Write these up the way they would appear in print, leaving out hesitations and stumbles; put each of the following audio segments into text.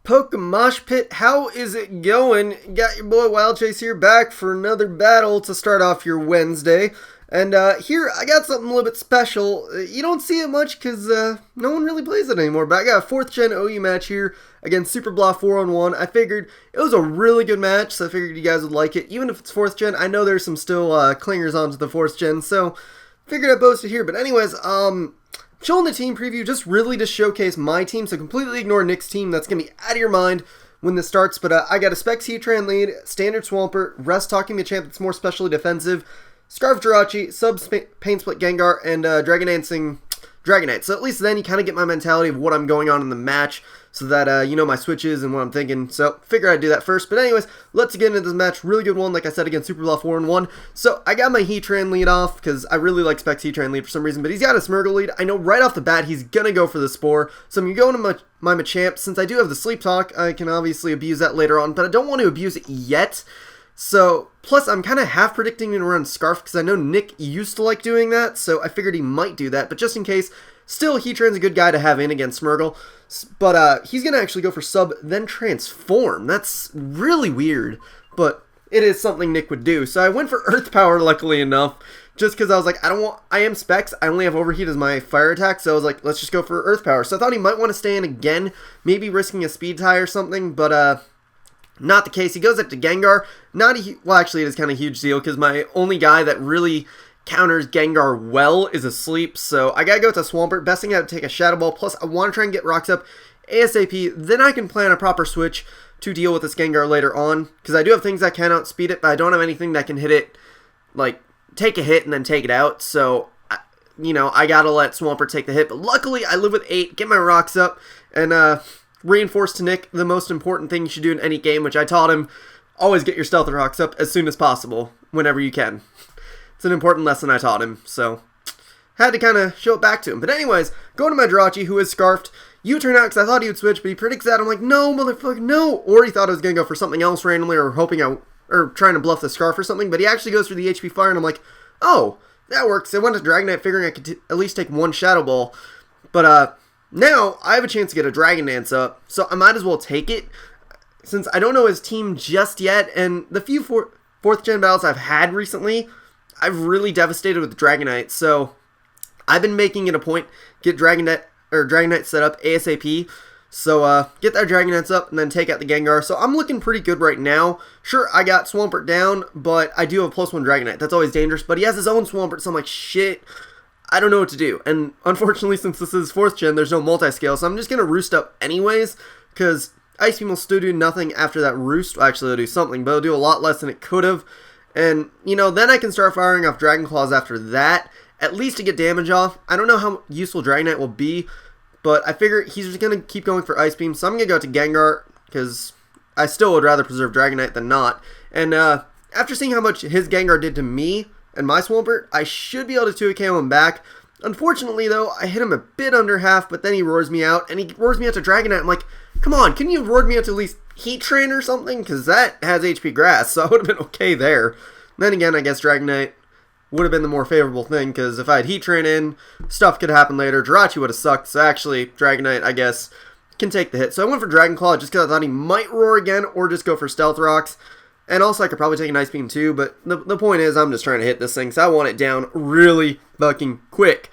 PokeMoshPit, how is it going? Got your boy Wilechase here back for another battle to start off your Wednesday. And here, I got something a little bit special. You don't see it much because no one really plays it anymore. But I got a 4th Gen OU match here against SuperBlah411. I figured it was a really good match, so I figured you guys would like it. Even if it's 4th Gen, I know there's some still clingers onto the 4th Gen, so figured I'd post it here. But anyways, showing the team preview just really to showcase my team, so completely ignore Nick's team. That's going to be out of your mind when this starts. But I got a Specs Heatran lead, Standard Swampert, Rest Talking Machamp that's more specially defensive, Scarf Jirachi, Sub Pain Split Gengar, and Dragon Dancing Dragonite. So at least then you kind of get my mentality of what I'm going on in the match, so that you know my switches and what I'm thinking. So figure I'd do that first. But anyways, let's get into this match. Really good one, like I said, against SuperBlah411. So I got my Heatran lead off because I really like Specs Heatran lead for some reason. But he's got a Smeargle lead. I know right off the bat he's going to go for the Spore. So I'm going to go into my Machamp. Since I do have the Sleep Talk, I can obviously abuse that later on. But I don't want to abuse it yet. So, plus I'm kind of half predicting him to run Scarf because I know Nick used to like doing that, so I figured he might do that, but just in case, still Heatran's a good guy to have in against Smeargle, but he's going to actually go for Sub, then Transform. That's really weird, but it is something Nick would do. So I went for Earth Power, luckily enough, just because I was like, I am Specs, I only have Overheat as my fire attack, so I was like, let's just go for Earth Power. So I thought he might want to stay in again, maybe risking a Speed Tie or something, but not the case. He goes up to Gengar. Well, actually, it is kind of a huge deal because my only guy that really counters Gengar well is asleep. So I gotta go to Swampert. Best thing I would take a Shadow Ball. Plus, I want to try and get rocks up ASAP. Then I can plan a proper switch to deal with this Gengar later on. Because I do have things that can outspeed it, but I don't have anything that can hit it, like, take a hit and then take it out. So, you know, I gotta let Swampert take the hit. But luckily, I live with 8, get my rocks up, and, reinforce to Nick the most important thing you should do in any game, which I taught him: always get your Stealth Rocks up as soon as possible, whenever you can. It's an important lesson I taught him, so had to kind of show it back to him. But anyways, going to my Jirachi, who is Scarfed. You turn out because I thought he would switch, but he predicts that. I'm like, no, motherfucker, no. Or he thought I was going to go for something else randomly, or or trying to bluff the Scarf or something, but he actually goes for the HP Fire, and I'm like, oh, that works. I went to Dragonite figuring I could at least take one Shadow Ball, but now, I have a chance to get a Dragon Dance up, so I might as well take it, since I don't know his team just yet, and the few 4th Gen battles I've had recently, I've really devastated with Dragonite, so I've been making it a point get Dragonite set up ASAP, so get that Dragon Dance up, and then take out the Gengar. So I'm looking pretty good right now. Sure, I got Swampert down, but I do have a +1 Dragonite. That's always dangerous, but he has his own Swampert, so I'm like, shit, I don't know what to do. And unfortunately, since this is 4th Gen, there's no multi-scale, so I'm just going to Roost up anyways, because Ice Beam will still do nothing after that Roost. Well, actually, it'll do something, but it'll do a lot less than it could have. And, you know, then I can start firing off Dragon Claws after that, at least to get damage off. I don't know how useful Dragonite will be, but I figure he's just going to keep going for Ice Beam, so I'm going to go to Gengar, because I still would rather preserve Dragonite than not. And after seeing how much his Gengar did to me and my Swampert, I should be able to 2KO him back. Unfortunately, though, I hit him a bit under half, but then he roars me out, and he roars me out to Dragonite. I'm like, come on, can you have roared me out to at least Heatran or something? Because that has HP Grass, so I would have been okay there. Then again, I guess Dragonite would have been the more favorable thing, because if I had Heatran in, stuff could happen later. Jirachi would have sucked, so actually, Dragonite, I guess, can take the hit. So I went for Dragon Claw just because I thought he might roar again, or just go for Stealth Rocks. And also, I could probably take an Ice Beam too, but the point is, I'm just trying to hit this thing, so I want it down really fucking quick.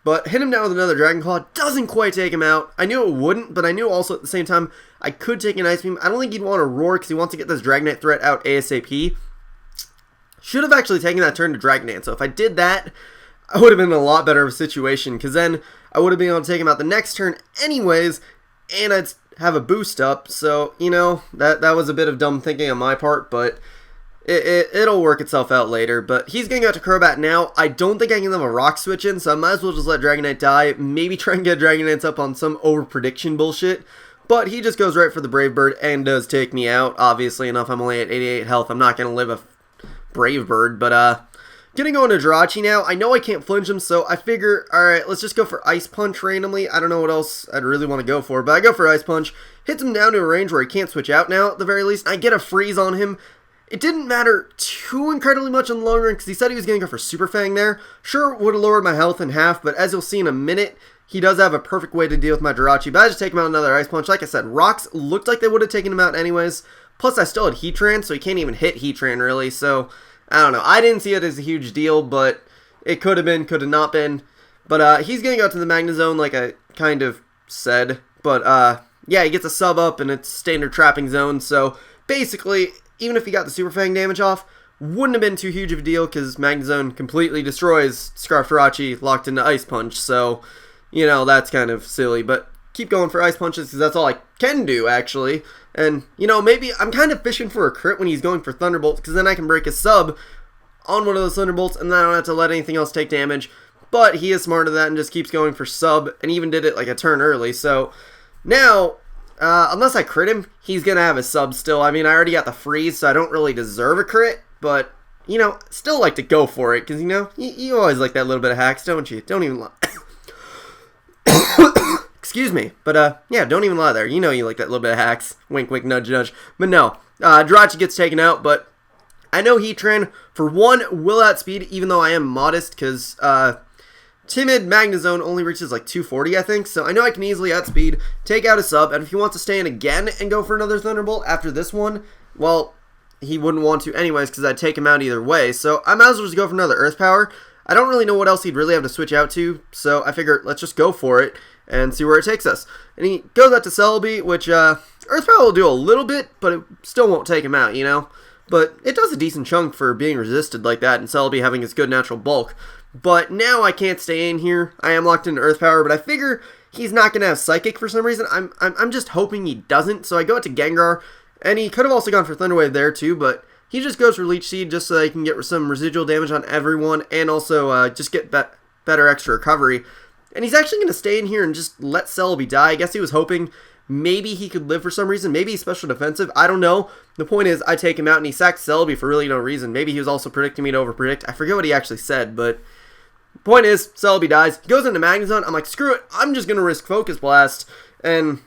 But hit him down with another Dragon Claw, doesn't quite take him out. I knew it wouldn't, but I knew also at the same time, I could take an Ice Beam. I don't think he'd want to roar, because he wants to get this Dragonite threat out ASAP. Should have actually taken that turn to Dragon Dance, so if I did that, I would have been in a lot better of a situation, because then I would have been able to take him out the next turn anyways, and I'd have a boost up. So, you know, that was a bit of dumb thinking on my part, but it'll work itself out later. But he's going to go to Crobat now. I don't think I can have a Rock Switch in, so I might as well just let Dragonite die, maybe try and get Dragon Dance up on some over-prediction bullshit. But he just goes right for the Brave Bird and does take me out. Obviously enough, I'm only at 88 health. I'm not going to live a Brave Bird, but gonna go into Jirachi now. I know I can't flinch him, so I figure, alright, let's just go for Ice Punch randomly. I don't know what else I'd really want to go for, but I go for Ice Punch. Hits him down to a range where he can't switch out now, at the very least. I get a freeze on him. It didn't matter too incredibly much in the long run because he said he was going to go for Super Fang there. Sure, would have lowered my health in half, but as you'll see in a minute, he does have a perfect way to deal with my Jirachi. But I just take him out another Ice Punch. Like I said, Rocks looked like they would have taken him out anyways. Plus, I still had Heatran, so he can't even hit Heatran really. So, I don't know. I didn't see it as a huge deal, but it could have been, could have not been. But he's going to go to the Magnezone like I kind of said. But yeah, he gets a sub up and it's standard trapping zone. So basically, even if he got the Super Fang damage off, wouldn't have been too huge of a deal because Magnezone completely destroys Scarf Jirachi locked into Ice Punch. So, you know, that's kind of silly. But keep going for Ice Punches because that's all I can do actually. And, you know, maybe I'm kind of fishing for a crit when he's going for Thunderbolt because then I can break his sub on one of those Thunderbolts and then I don't have to let anything else take damage. But he is smart of that and just keeps going for sub and even did it like a turn early. So now, unless I crit him, he's going to have his sub still. I mean, I already got the freeze, so I don't really deserve a crit. But, you know, still like to go for it because, you know, you always like that little bit of hacks, don't you? Don't even lie. Excuse me. But, yeah, don't even lie there. You know you like that little bit of hacks. Wink, wink, nudge, nudge. But no, Jirachi gets taken out, but I know Heatran, for one, will outspeed, even though I am modest because, Timid Magnezone only reaches like 240, I think, so I know I can easily outspeed, take out a sub, and if he wants to stay in again and go for another Thunderbolt after this one, well, he wouldn't want to anyways because I'd take him out either way, so I might as well just go for another Earth Power. I don't really know what else he'd really have to switch out to, so I figure let's just go for it and see where it takes us. And he goes out to Celebi, which Earth Power will do a little bit, but it still won't take him out, you know? But it does a decent chunk for being resisted like that and Celebi having his good natural bulk. But now I can't stay in here. I am locked into Earth Power, but I figure he's not going to have Psychic for some reason. I'm just hoping he doesn't. So I go out to Gengar, and he could have also gone for Thunder Wave there too, but he just goes for Leech Seed just so that he can get some residual damage on everyone and also just get better extra recovery. And he's actually going to stay in here and just let Celebi die. I guess he was hoping maybe he could live for some reason. Maybe he's special defensive. I don't know. The point is, I take him out and he sacks Celebi for really no reason. Maybe he was also predicting me to overpredict. I forget what he actually said, but point is, Celebi dies. He goes into Magnezone. I'm like, screw it. I'm just going to risk Focus Blast. And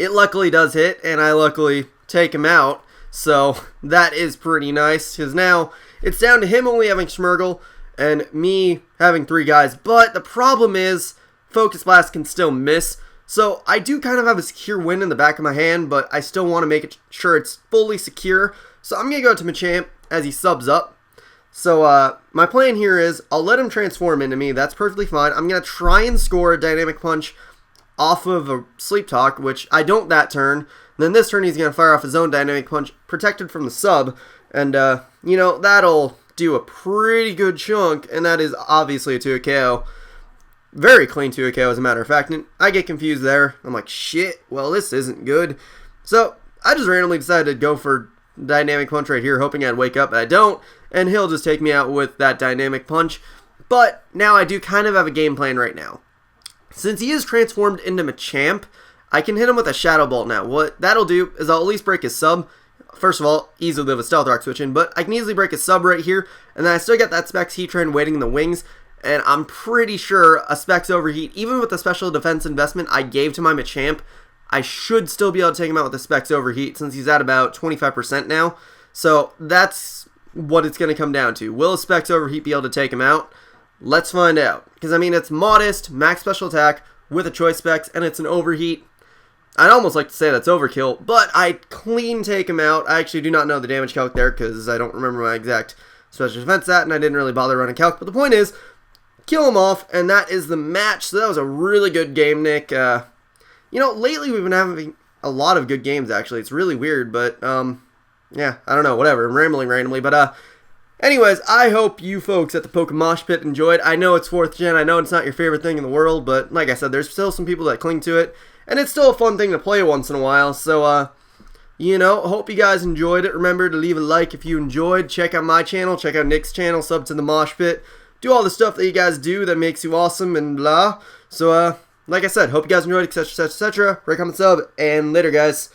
it luckily does hit, and I luckily take him out. So that is pretty nice, because now it's down to him only having Schmergle and me having 3 guys. But the problem is, Focus Blast can still miss. So I do kind of have a secure win in the back of my hand, but I still want to make sure it's fully secure. So I'm going to go to Machamp as he subs up. So my plan here is I'll let him transform into me. That's perfectly fine. I'm going to try and score a Dynamic Punch off of a Sleep Talk, which I don't that turn. And then this turn he's going to fire off his own Dynamic Punch, protected from the sub. And, you know, that'll do a pretty good chunk, and that is obviously a 2 KO. Very clean 2 KO as a matter of fact, and I get confused there. I'm like, shit, well this isn't good. So I just randomly decided to go for Dynamic Punch right here, hoping I'd wake up, but I don't, and he'll just take me out with that Dynamic Punch. But now I do kind of have a game plan right now. Since he is transformed into Machamp, I can hit him with a Shadow Bolt now. What that'll do is I'll at least break his sub. First of all, easily live a Stealth Rock switch in, but I can easily break his sub right here, and then I still got that Specs Heatran waiting in the wings. And I'm pretty sure a Specs Overheat, even with the special defense investment I gave to my Machamp, I should still be able to take him out with a Specs Overheat since he's at about 25% now. So that's what it's going to come down to. Will a Specs Overheat be able to take him out? Let's find out. Because, I mean, it's modest, max special attack with a Choice Specs, and it's an Overheat. I'd almost like to say that's overkill, but I clean take him out. I actually do not know the damage calc there because I don't remember my exact special defense stat, and I didn't really bother running calc. But the point is, kill him off, and that is the match. So that was a really good game, Nick. You know, lately we've been having a lot of good games, actually. It's really weird, but, yeah, I don't know, whatever. I'm rambling randomly, but, anyways, I hope you folks at the PokeMoshPit enjoyed. I know it's 4th gen, I know it's not your favorite thing in the world, but like I said, there's still some people that cling to it, and it's still a fun thing to play once in a while, so, you know, hope you guys enjoyed it. Remember to leave a like if you enjoyed. Check out my channel, check out Nick's channel, sub to the Mosh Pit. Do all the stuff that you guys do that makes you awesome and blah. So, like I said, hope you guys enjoyed, etc., etc., etc. Rate, comment, sub, and later, guys.